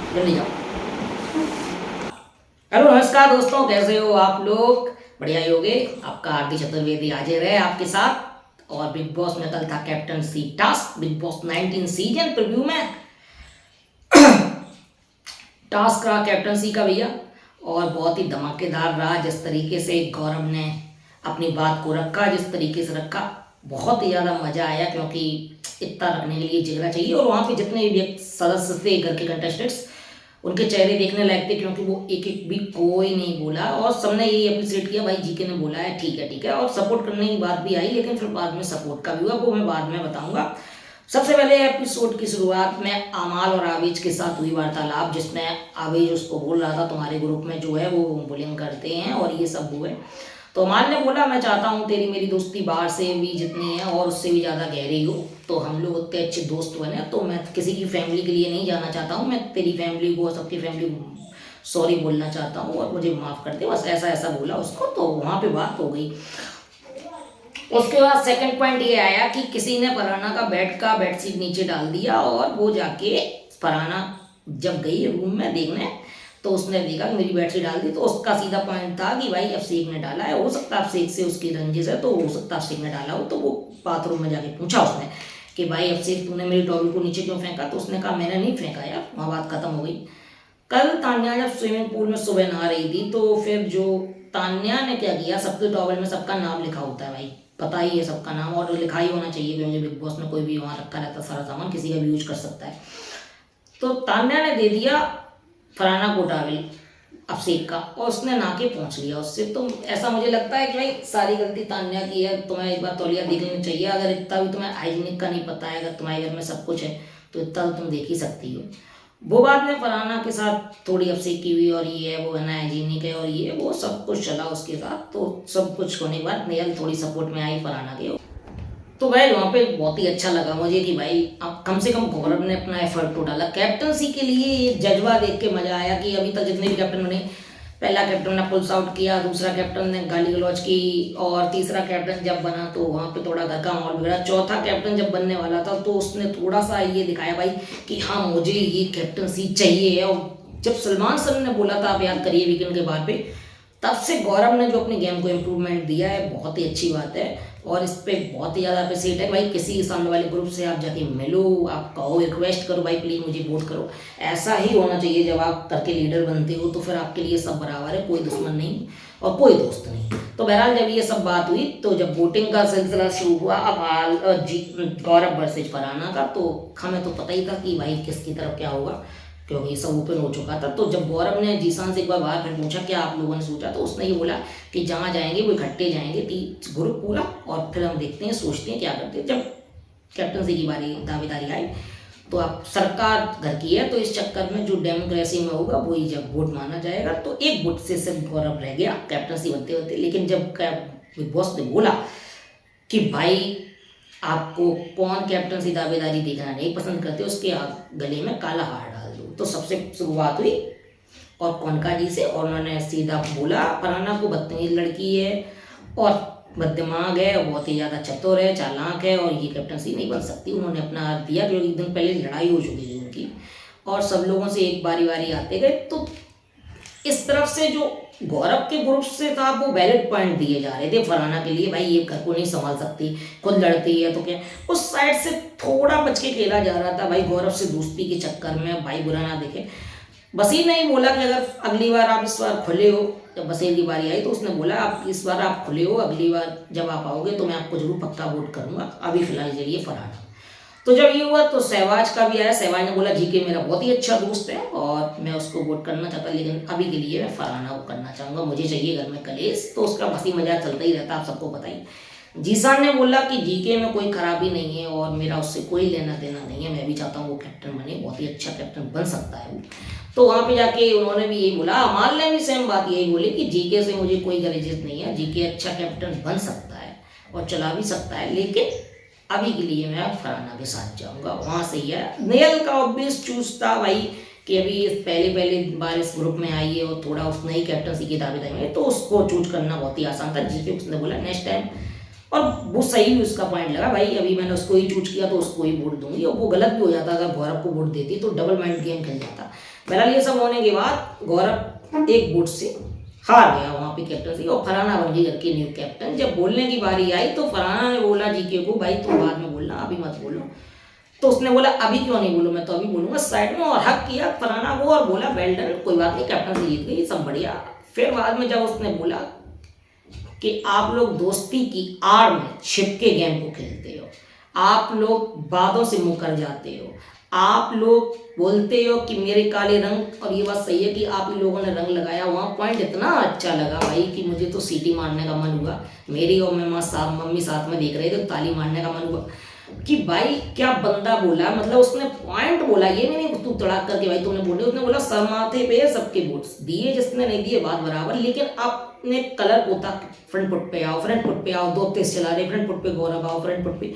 जल्दी जाओ। हेलो नमस्कार दोस्तों, कैसे हो आप लोग? बढ़िया ही होगे। आपका आरती चतुर्वेदी हाजिर है आपके साथ। और बिग बॉस में कल था captaincy task. Big boss 19 season preview में टास्क रहा कैप्टनसी का भैया, और बहुत ही धमाकेदार रहा। जिस तरीके से गौरव ने अपनी बात को रखा, जिस तरीके से रखा, बहुत ही ज़्यादा मज़ा आया। क्योंकि इतना रखने के लिए जिगरा चाहिए। और वहाँ पे जितने भी सदस्य थे घर के कंटेस्टेंट्स, उनके चेहरे देखने लायक थे। क्योंकि वो एक एक भी कोई नहीं बोला और सबने यही अप्रिशिएट किया, भाई जीके ने बोला है ठीक है ठीक है। और सपोर्ट करने की बात भी आई, लेकिन फिर बाद में सपोर्ट का भी हुआ, वो मैं बाद में बताऊंगा। सबसे पहले एपिसोड की शुरुआत में अमाल और आवेज के साथ हुई वार्तालाप, जिसमें आवेज उसको बोल रहा था तुम्हारे ग्रुप में जो है वो बुलिंग करते हैं और ये सब हुए। तो अमाल ने बोला मैं चाहता हूँ तेरी मेरी दोस्ती बाहर से भी जितनी है और उससे भी ज़्यादा गहरी हो, तो हम लोग उतने अच्छे दोस्त बने। तो मैं किसी की फैमिली के लिए नहीं जाना चाहता हूँ, मैं तेरी फैमिली को, सबकी फैमिली को सॉरी बोलना चाहता हूँ और मुझे माफ़ कर दे, बस ऐसा ऐसा बोला उसको। तो वहाँ पे बात हो गई। उसके बाद सेकंड पॉइंट ये आया कि किसी ने फरहाना का बेडशीट नीचे डाल दिया, और वो जाके फरहाना जब गई रूम में देखने, तो उसने देखा कि मेरी बेडशीट डाल दी। तो उसका सीधा पॉइंट था कि भाई अभिषेक ने डाला है, हो सकता है अभिषेक से उसकी रंजिश है, तो हो सकता है अभिषेक ने डाला हो। तो वो बाथरूम में जाके पूछा उसने कि भाई अभिषेक तूने मेरी टॉवल को नीचे क्यों फेंका? तो उसने कहा मैंने नहीं फेंका यार, वहाँ बात खत्म हो गई। कल तान्या जब स्विमिंग पूल में सुबह नहा रही थी, तो फिर जो तान्या ने क्या किया, सबके टॉवल में सबका नाम लिखा होता है भाई, पता ही है सबका नाम, और लिखा ही होना चाहिए क्योंकि बिग बॉस में कोई भी वहाँ रखा रहता सारा सामान, किसी का भी यूज कर सकता है। तो तान्या ने दे दिया फरहाना को टॉवल अभिषेक का, और उसने ना के पहुंच लिया उससे। तो ऐसा मुझे लगता है कि भाई सारी गलती तान्या की है। तुम्हें एक बार तौलिया देख लेना चाहिए। अगर इतना भी तुम्हें हाइजीनिक का नहीं पता है, अगर तुम्हारे घर में सब कुछ है, तो इतना तो तुम देख ही सकती हो। वो बात में फरहाना के साथ थोड़ी अभिषेक की हुई, और ये है वो है ना हाइजीनिक है, और ये वो सब कुछ चला उसके साथ। तो सब कुछ होने के बाद नेहल थोड़ी सपोर्ट में आई फरहाना के। तो भाई वहाँ पे बहुत ही अच्छा लगा मुझे कि भाई अब कम से कम गौरव ने अपना एफर्ट तो डाला कैप्टनसी के लिए। ये जज्बा देख के मजा आया कि अभी तक जितने भी कैप्टन बने, पहला कैप्टन ने पुल्स आउट किया, दूसरा कैप्टन ने गाली गलौज की, और तीसरा कैप्टन जब बना तो वहाँ पे थोड़ा घर का माहौल बिगड़ा। चौथा कैप्टन जब बनने वाला था तो उसने थोड़ा सा ये दिखाया भाई कि हाँ मुझे ये कैप्टनसी चाहिए है। और जब सलमान सर ने बोला था, आप याद करिए वीकेंड के बाद पे, तब से गौरव ने जो अपने गेम को इम्प्रूवमेंट दिया है, बहुत ही अच्छी बात है। और इस पर बहुत ही ज़्यादा अप्रिशिएट है भाई। किसी सामने वाले ग्रुप से आप जाके मिलो, आप कहो, रिक्वेस्ट करो भाई प्लीज़ मुझे वोट करो। ऐसा ही होना चाहिए। जब आप करके लीडर बनते हो तो फिर आपके लिए सब बराबर है, कोई दुश्मन नहीं और कोई दोस्त नहीं। तो बहरहाल जब ये सब बात हुई, तो जब वोटिंग का सिलसिला शुरू हुआ, अब हाल गौरव वर्सेज फरहाना का, तो हमें तो पता ही था कि भाई किसकी तरफ क्या होगा, क्योंकि सब ओपन हो चुका था। तो जब गौरव ने जीसान से एक बार बाहर फिर पूछा क्या आप लोगों ने सोचा, तो उसने ये बोला कि जहाँ जाएंगे वो इकट्ठे जाएंगे, ग्रुप पूरा, और फिर हम देखते हैं सोचते हैं क्या करते हैं। जब कैप्टनसी की बारी दावेदारी आई, तो अब सरकार घर की है, तो इस चक्कर में जो डेमोक्रेसी में होगा वही जब वोट माना जाएगा। तो एक वोट से सिर्फ गौरव रह गया कैप्टनसी बनते होते। लेकिन जब बिग बॉस ने बोला कि भाई आपको कौन कैप्टनसी दावेदारी देखना नहीं पसंद करते, उसके आप गले में काला हार डाल दो। तो सबसे शुरुआत हुई और कौनका जी से, और उन्होंने सीधा बोला फरहाना को बदतमीज लड़की है और बददिमाग है, बहुत ही ज़्यादा चतुर है, चालाक है, और ये कैप्टनसी नहीं बन सकती। उन्होंने अपना हाथ दिया क्योंकि एक दिन पहले लड़ाई हो चुकी थी उनकी, और सब लोगों से एक बारी बारी आते गए। तो इस तरफ से जो गौरव के ग्रुप से था वो वैलिड पॉइंट दिए जा रहे थे फरहाना के लिए, भाई ये घर को नहीं संभाल सकती, खुद लड़ती है तो क्या। उस साइड से थोड़ा बच के खेला जा रहा था भाई, गौरव से दोस्ती के चक्कर में भाई बुरा ना देखे। बसीर ने ही बोला कि अगर अगली बार आप इस बार खुले हो, जब बसीर की बारी आई तो उसने बोला आप इस बार आप खुले हो, अगली बार जब आप आओगे तो मैं आपको जरूर पक्का वोट करूंगा, अभी फिलहाल के लिए फरहाना। तो जब ये हुआ तो सहवाज का भी आया। सहवाज ने बोला जीके मेरा बहुत ही अच्छा दोस्त है और मैं उसको वोट करना चाहता, लेकिन अभी के लिए मैं फरहाना को करना चाहूँगा, मुझे चाहिए घर में कलेश। तो उसका हंसी मजाक चलता ही रहता, आप सबको पता ही। जीसान ने बोला कि जीके में कोई खराबी नहीं है और मेरा उससे कोई लेना देना नहीं है, मैं भी चाहता हूँ वो कैप्टन बने, बहुत ही अच्छा कैप्टन बन सकता है वो। तो वहाँ पे जाके उन्होंने भी यही बोला, अमाल ने भी सेम बात यही बोली कि जीके से मुझे कोई ग्रजेस नहीं है, जीके अच्छा कैप्टन बन सकता है और चला भी सकता है, लेकिन अभी के लिए मैं फरहाना के साथ जाऊंगा। वहाँ से ही है नेयल का ऑब्वियस चूज था भाई, कि अभी पहले पहले बार इस ग्रुप में आई है और थोड़ा उसने ही कैप्टनसी की दावेदारी में, तो उसको चूज करना बहुत ही आसान था। जिसके उसने बोला नेक्स्ट टाइम और वो सही भी उसका पॉइंट लगा भाई, अभी मैंने उसको ही चूज किया तो उसको ही वोट दूंगी, और वो गलत भी हो जाता अगर गौरव को वोट देती तो डबल माइंड गेम खेल जाता। बहरहाल ये सब होने के बाद गौरव एक वोट से हार गया वहाँ पे कैप्टनसी, और फरहाना बन गई घर की न्यू कैप्टन। जब बोलने की बारी आई तो फरहाना ने बोला जीके को, भाई तुम बाद में बोलना, अभी मत बोलो। तो उसने बोला अभी क्यों नहीं बोलूँ, मैं तो अभी बोलूंगा साइड में, और हक किया फरहाना को और बोला वेल डन, कोई बात नहीं, कैप्टनसी जीत गई, सब बढ़िया। फिर बाद में जब उसने बोला कि आप लोग दोस्ती की आड़ में छिप के गेम को खेलते हो, आप लोग बातों से मुंह कर जाते हो, आप लोग बोलते हो कि मेरे काले रंग, और ये बात सही है कि आप ही लोगों ने रंग लगाया। वहाँ पॉइंट इतना अच्छा लगा भाई कि मुझे तो सीटी मारने का मन हुआ, मेरी और मैं मम्मी साथ में देख रहे थे, ताली मारने का मन हुआ कि भाई क्या बंदा बोला, मतलब उसने पॉइंट बोला, ये नहीं तू तड़ाक करके भाई तूने बोले, उसने बोला सर माथे पे सबके वोट्स दिए, जिसने नहीं दिए बात बराबर, लेकिन आपने कलर पोता, फ्रंट फुट पे आओ, फ्रंट फुट पे आओ, दो तेज चला रहे, फ्रंट फुट पे गौरव आओ, फ्रंट फुट पे।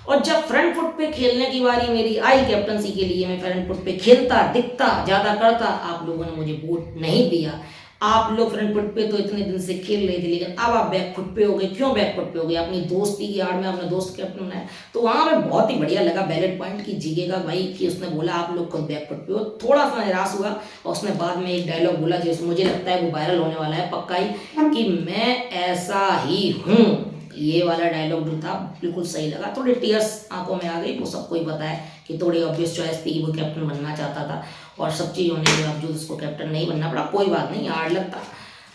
और जब फ्रंट फुट पे खेलने की बारी मेरी आई कैप्टनसी के लिए, मैं फ्रंट फुट पे खेलता दिखता ज्यादा करता, आप लोगों ने मुझे वोट नहीं दिया। आप लोग फ्रंट फुट पे तो इतने दिन से खेल रहे थे, लेकिन अब आप बैक फुट पे हो गए। क्यों बैक फुट पे हो गए? अपनी दोस्ती की आड़ में अपने दोस्त कैप्टन बनाया। तो वहां पे बहुत ही बढ़िया लगा बैलेट पॉइंट की जीकेगा भाई, कि उसने बोला आप लोग खुद बैक फुट पे हो। थोड़ा सा निराश हुआ, और उसने बाद में एक डायलॉग बोला जिसमें मुझे लगता है वो वायरल होने वाला है पक्का ही, कि मैं ऐसा ही हूँ। ये वाला डायलॉग जो था बिल्कुल सही लगा। थोड़ी टीयर्स आंखों में आ गई, वो सबको ही पता है कि थोड़ी ऑब्वियस चॉइस थी, वो कैप्टन बनना चाहता था, और सब चीज़ होने के बावजूद उसको कैप्टन नहीं बनना पड़ा। कोई बात नहीं, हार्ड लगता।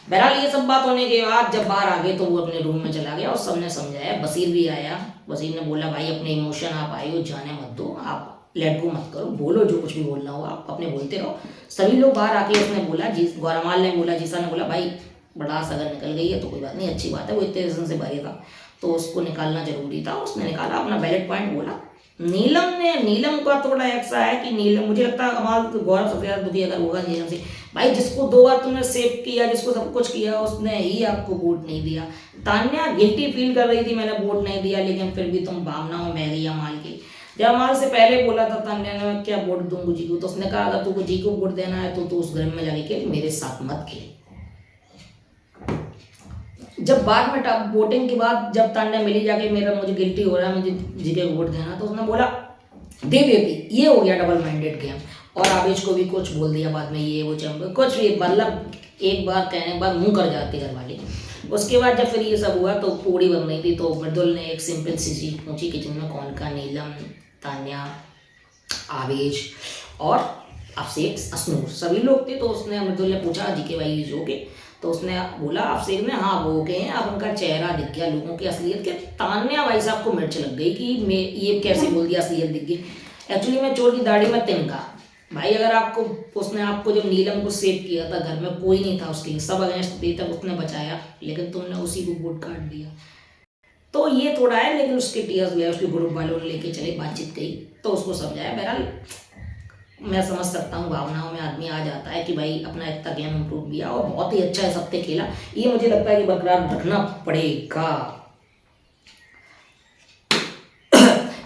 बहरहाल ये सब बात होने के बाद जब बाहर आ गए तो वो अपने रूम में चला गया, और सबने समझाया, बशीर भी आया। बशीर ने बोला भाई अपने इमोशन आप आए हो, जाने मत दो, आप लेट गो मत करो, बोलो जो कुछ भी बोलना हो आप अपने बोलते रहो। सभी लोग बाहर आके उसने बोला, गौरमाल ने बोला, जीसा ने बोला भाई बड़ास अगर निकल गई है तो कोई बात नहीं, अच्छी बात है, वो इतने दिन से भरे था तो उसको निकालना जरूरी था। उसने निकाला, अपना बैलेट पॉइंट बोला। नीलम का थोड़ा ऐसा है कि नीलम, मुझे लगता है कमाल गौरव सबसे ज्यादा दुखी अगर होगा नीलम से, भाई जिसको 2 बार तुमने सेव किया, जिसको सब कुछ किया, उसने ही आपको वोट नहीं दिया। तान्या गिल्टी फील कर रही थी मैंने वोट नहीं दिया, लेकिन फिर भी तुम भावनाओं में गई अमाल की। जब अमाल से पहले बोला था तान्या ने मैं क्या वोट दूंगा जी को, तो उसने कहा अगर तुमको जी को वोट देना है तो उस घर में जाके खेल, मेरे साथ मत खेल। जब बाद में वोटिंग के बाद जब तान्या मिली जाके, मेरा मुझे गिल्टी हो रहा है, मुझे जीके को वोट देना, तो उसने बोला दे देती। ये हो गया डबल माइंडेड गेम। और आवेश को भी कुछ बोल दिया बाद में, ये वो चैंपियन कुछ भी, मतलब एक बार कहने के बाद मुंह कर जाती घर वाली। उसके बाद जब फिर ये सब हुआ तो पूड़ी बन रही थी, तो मृदुल ने एक सिंपल सी चीज पूछी किचन में, कौन का, नीलम, तान्या, आवेश और अभिषेक, अश्नूर, सभी लोग थे। तो उसने मृदुल ने पूछा जीके भाई जो के, तो उसने बोला अभिषेक ने, हाँ वो गए हैं। अब उनका चेहरा दिख गया लोगों की असलियत के। तान्या भाई साहब को मिर्च लग गई कि मैं ये कैसे बोल दिया, असलियत दिख गई। एक्चुअली मैं चोर की दाढ़ी में तिनका भाई, अगर आपको उसने आपको जब नीलम को सेव किया था, घर में कोई नहीं था उसके, सब अगेंस्ट थे, तब उसने बचाया, लेकिन तुमने उसी को वोट काट दिया। तो ये थोड़ा है, लेकिन उसके टीयर्स गए, उसके ग्रुप वालों ने लेके चले, बातचीत गई तो उसको समझाया। बहरहाल मैं समझ सकता हूँ, भावनाओं में आदमी आ जाता है कि भाई अपना इतना गेम इम्प्रूव किया और बहुत ही अच्छा है, सबने खेला, ये मुझे लगता है कि बरकरार रखना पड़ेगा।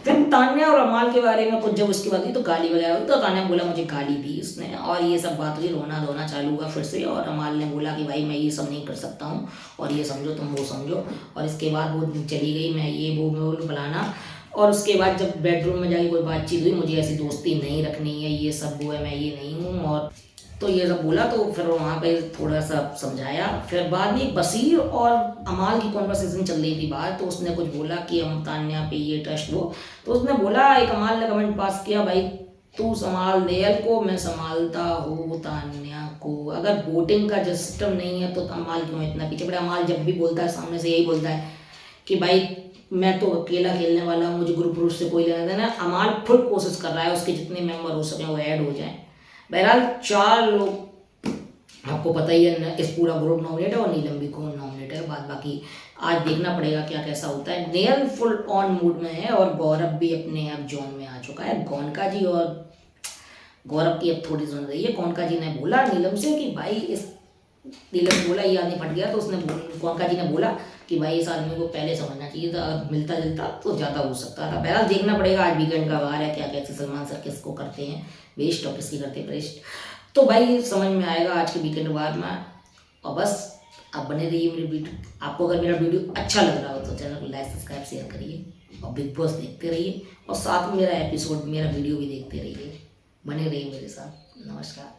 फिर तान्या और अमाल के बारे में कुछ जब उसकी बात हुई तो गाली वगैरह हुई, तो तान्या बोला मुझे गाली दी उसने, और ये सब बात हुई, रोना धोना चालू हुआ फिर से। और अमाल ने बोला कि भाई मैं ये सब नहीं कर सकता हूँ, और ये समझो तुम वो समझो। और इसके बाद वो चली गई, मैं ये वो फलाना। और उसके बाद जब बेडरूम में जाके कोई बातचीत हुई, मुझे ऐसी दोस्ती नहीं रखनी है, ये सब वो है, मैं ये नहीं हूँ, और तो ये सब बोला। तो फिर वहाँ पे थोड़ा सा समझाया। फिर बाद में बशीर और अमाल की कॉन्वर्सेशन चल रही थी बाहर, तो उसने कुछ बोला कि हम तान्या पे ये ट्रस्ट वो, तो उसने बोला, एक अमाल ने कमेंट पास किया, भाई तू संभाल नेयल को, मैं संभालता हूँ तान्या को। अगर वोटिंग का सिस्टम नहीं है तो अमाल क्यों इतना पीछे पड़े। अमाल जब भी बोलता है सामने से यही बोलता है कि भाई मैं तो अकेला खेलने वाला हूँ, मुझे ग्रुप रूप से कोई लेना देना। अमाल फुल कोशिश कर रहा है उसके जितने मेंबर हो सके वो ऐड हो जाए। बहरहाल 4 लोग आपको पता ही है, इस पूरा ग्रुप नॉमिनेट है, और नीलम भी को नॉमिनेट है। बाद बाकी आज देखना पड़ेगा क्या कैसा होता है। नेयल फुल ऑन मूड में है, और गौरव भी अपने आप जोन में आ चुका है। गोनका जी और गौरव की अब थोड़ी सुन रही है। गोनका जी ने बोला नीलम से कि भाई इस, नीलम बोला ये आदमी फट गया, तो उसने गोनका जी ने बोला कि भाई इस आदमी को पहले समझना चाहिए था, मिलता जुलता तो ज़्यादा हो सकता था। बहरहाल देखना पड़ेगा, आज वीकेंड का वार है, क्या कैसे सलमान सर किसको करते हैं वेस्ट और किसकी करते हैं प्रेस्ट, तो भाई समझ में आएगा आज के वीकेंड वार में। और बस आप बने रहिए मेरे वीडियो। आपको अगर मेरा वीडियो अच्छा लग रहा हो तो चैनल को लाइक सब्सक्राइब शेयर करिए और बिग बॉस देखते रहिए और साथ में मेरा एपिसोड मेरा वीडियो भी देखते रहिए। बने रहिए मेरे साथ। नमस्कार।